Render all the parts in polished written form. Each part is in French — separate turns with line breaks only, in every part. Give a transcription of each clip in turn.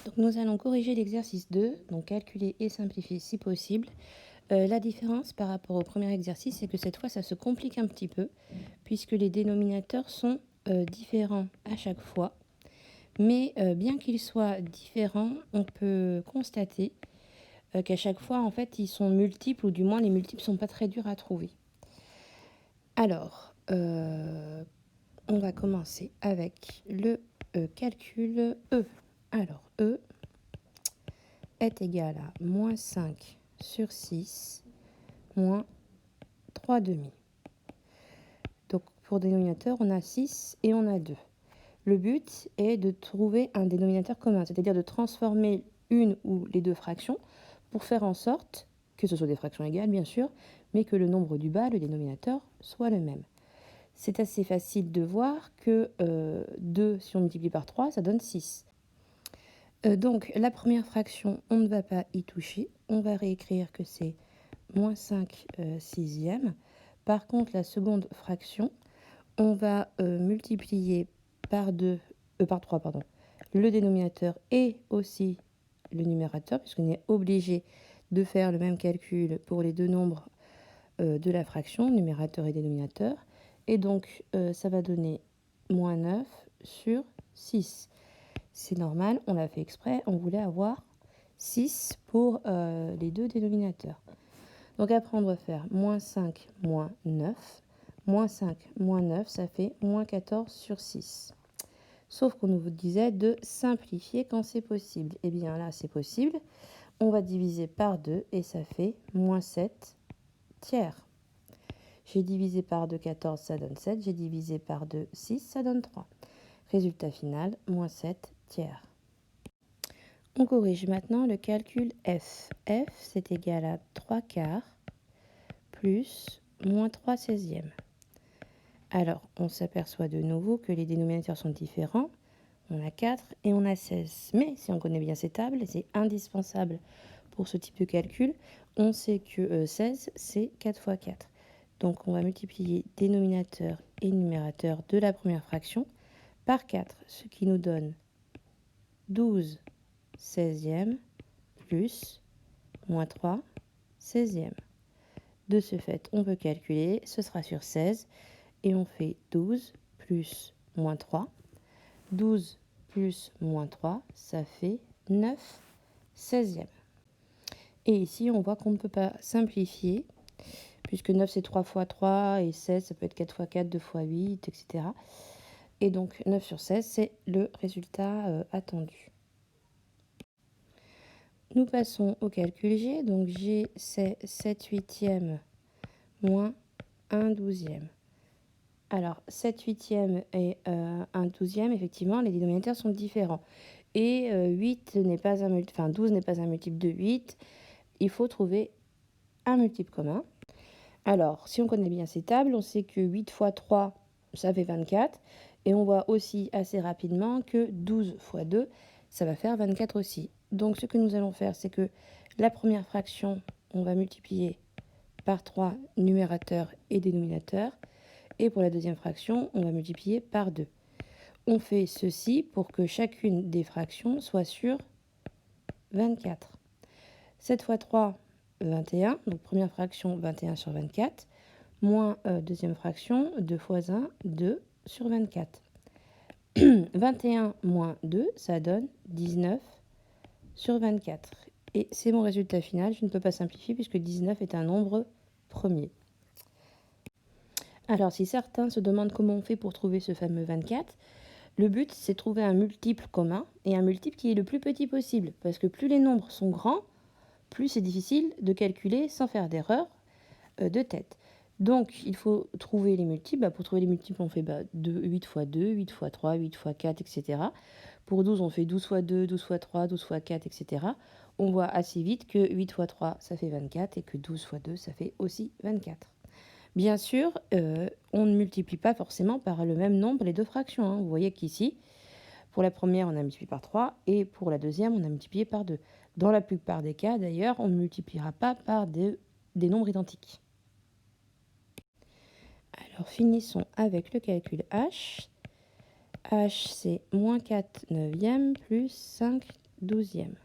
Donc nous allons corriger l'exercice 2, donc calculer et simplifier si possible. La différence par rapport au premier exercice, c'est que cette fois, ça se complique un petit peu, puisque les dénominateurs sont différents à chaque fois. Mais bien qu'ils soient différents, on peut constater qu'à chaque fois, en fait, ils sont multiples, ou du moins les multiples ne sont pas très durs à trouver. Alors, on va commencer avec le calcul E. Alors, E est égal à moins 5 sur 6 moins 3 demi. Donc pour dénominateur, on a 6 et on a 2. Le but est de trouver un dénominateur commun, c'est-à-dire de transformer une ou les deux fractions pour faire en sorte que ce soit des fractions égales, bien sûr, mais que le nombre du bas, le dénominateur, soit le même. C'est assez facile de voir que 2, si on multiplie par 3, ça donne 6. Donc la première fraction, on ne va pas y toucher. On va réécrire que c'est moins 5 sixièmes. Par contre, la seconde fraction, on va multiplier par 3, pardon, le dénominateur et aussi le numérateur, puisqu'on est obligé de faire le même calcul pour les deux nombres de la fraction, numérateur et dénominateur. Et donc, ça va donner moins 9 sur 6. C'est normal, on l'a fait exprès, on voulait avoir 6 pour les deux dénominateurs. Donc après, on doit faire moins 5, moins 9. Moins 5, moins 9, ça fait moins 14 sur 6. Sauf qu'on nous disait de simplifier quand c'est possible. Eh bien là, c'est possible. On va diviser par 2 et ça fait moins 7 tiers. J'ai divisé par 2, 14, ça donne 7. J'ai divisé par 2, 6, ça donne 3. Résultat final, moins 7 tiers. On corrige maintenant le calcul F. F, c'est égal à 3 quarts plus moins 3 seizièmes. Alors, on s'aperçoit de nouveau que les dénominateurs sont différents. On a 4 et on a 16. Mais si on connaît bien ces tables, c'est indispensable pour ce type de calcul. On sait que 16, c'est 4 fois 4. Donc, on va multiplier dénominateur et numérateur de la première fraction par 4, ce qui nous donne 12 seizièmes plus moins 3 seizièmes. De ce fait, on peut calculer, ce sera sur 16, et on fait 12 plus moins 3. 12 plus moins 3, ça fait 9 seizièmes. Et ici, on voit qu'on ne peut pas simplifier, puisque 9 c'est 3 fois 3, et 16 ça peut être 4 fois 4, 2 fois 8, etc. Et donc 9 sur 16, c'est le résultat attendu. Nous passons au calcul G. Donc G, c'est 7 huitièmes moins 1 douzième. Alors, 7 huitièmes et 1 douzième, effectivement, les dénominateurs sont différents. Et 8 n'est pas un multiple, enfin 12 n'est pas un multiple de 8. Il faut trouver un multiple commun. Alors, si on connaît bien ces tables, on sait que 8 fois 3, ça fait 24. Et on voit aussi assez rapidement que 12 fois 2, ça va faire 24 aussi. Donc, ce que nous allons faire, c'est que la première fraction, on va multiplier par 3 numérateur et dénominateur. Et pour la deuxième fraction, on va multiplier par 2. On fait ceci pour que chacune des fractions soit sur 24. 7 fois 3, 21. Donc première fraction, 21 sur 24. Moins deuxième fraction, 2 fois 1, 2 sur 24. 21 moins 2, ça donne 19 sur 24. Et c'est mon résultat final. Je ne peux pas simplifier puisque 19 est un nombre premier. Alors, si certains se demandent comment on fait pour trouver ce fameux 24, le but, c'est de trouver un multiple commun et un multiple qui est le plus petit possible. Parce que plus les nombres sont grands, plus c'est difficile de calculer sans faire d'erreur de tête. Donc, il faut trouver les multiples. Pour trouver les multiples, on fait 8 fois 2, 8 fois 3, 8 fois 4, etc. Pour 12, on fait 12 fois 2, 12 fois 3, 12 fois 4, etc. On voit assez vite que 8 fois 3, ça fait 24 et que 12 fois 2, ça fait aussi 24. Bien sûr, on ne multiplie pas forcément par le même nombre les deux fractions. Vous voyez qu'ici, pour la première, on a multiplié par 3 et pour la deuxième, on a multiplié par 2. Dans la plupart des cas, d'ailleurs, on ne multipliera pas par des nombres identiques. Alors, finissons avec le calcul H. H, c'est moins 4 neuvièmes plus 5 douzième.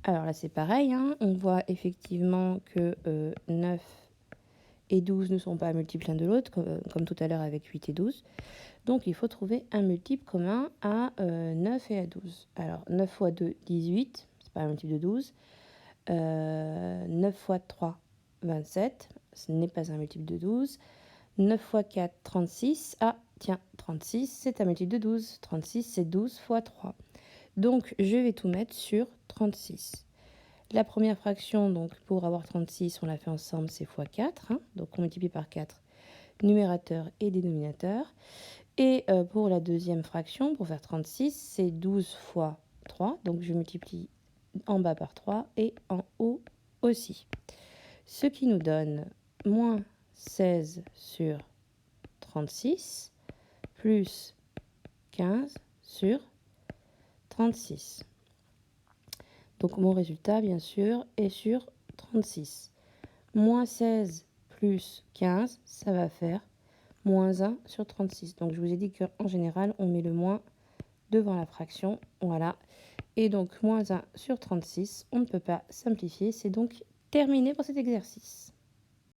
Alors là, c'est pareil, hein, on voit effectivement que 9 et 12 ne sont pas multiples l'un de l'autre, comme tout à l'heure avec 8 et 12. Donc, il faut trouver un multiple commun à 9 et à 12. Alors, 9 fois 2, 18, c'est pas un multiple de 12. 9 fois 3, 27, ce n'est pas un multiple de 12. 9 fois 4, 36. Ah, tiens, 36, c'est un multiple de 12. 36, c'est 12 fois 3. Donc, je vais tout mettre sur 36. La première fraction, donc pour avoir 36, on l'a fait ensemble, c'est fois 4. Hein, donc, on multiplie par 4 numérateur et dénominateur. Et pour la deuxième fraction, pour faire 36, c'est 12 fois 3. Donc, je multiplie en bas par 3 et en haut aussi. Ce qui nous donne moins 16 sur 36 plus 15 sur 36. Donc mon résultat, bien sûr, est sur 36. Moins 16 plus 15, ça va faire moins 1 sur 36. Donc je vous ai dit qu'en général, on met le moins devant la fraction. Voilà. Et donc moins 1 sur 36, on ne peut pas simplifier. C'est donc terminé pour cet exercice.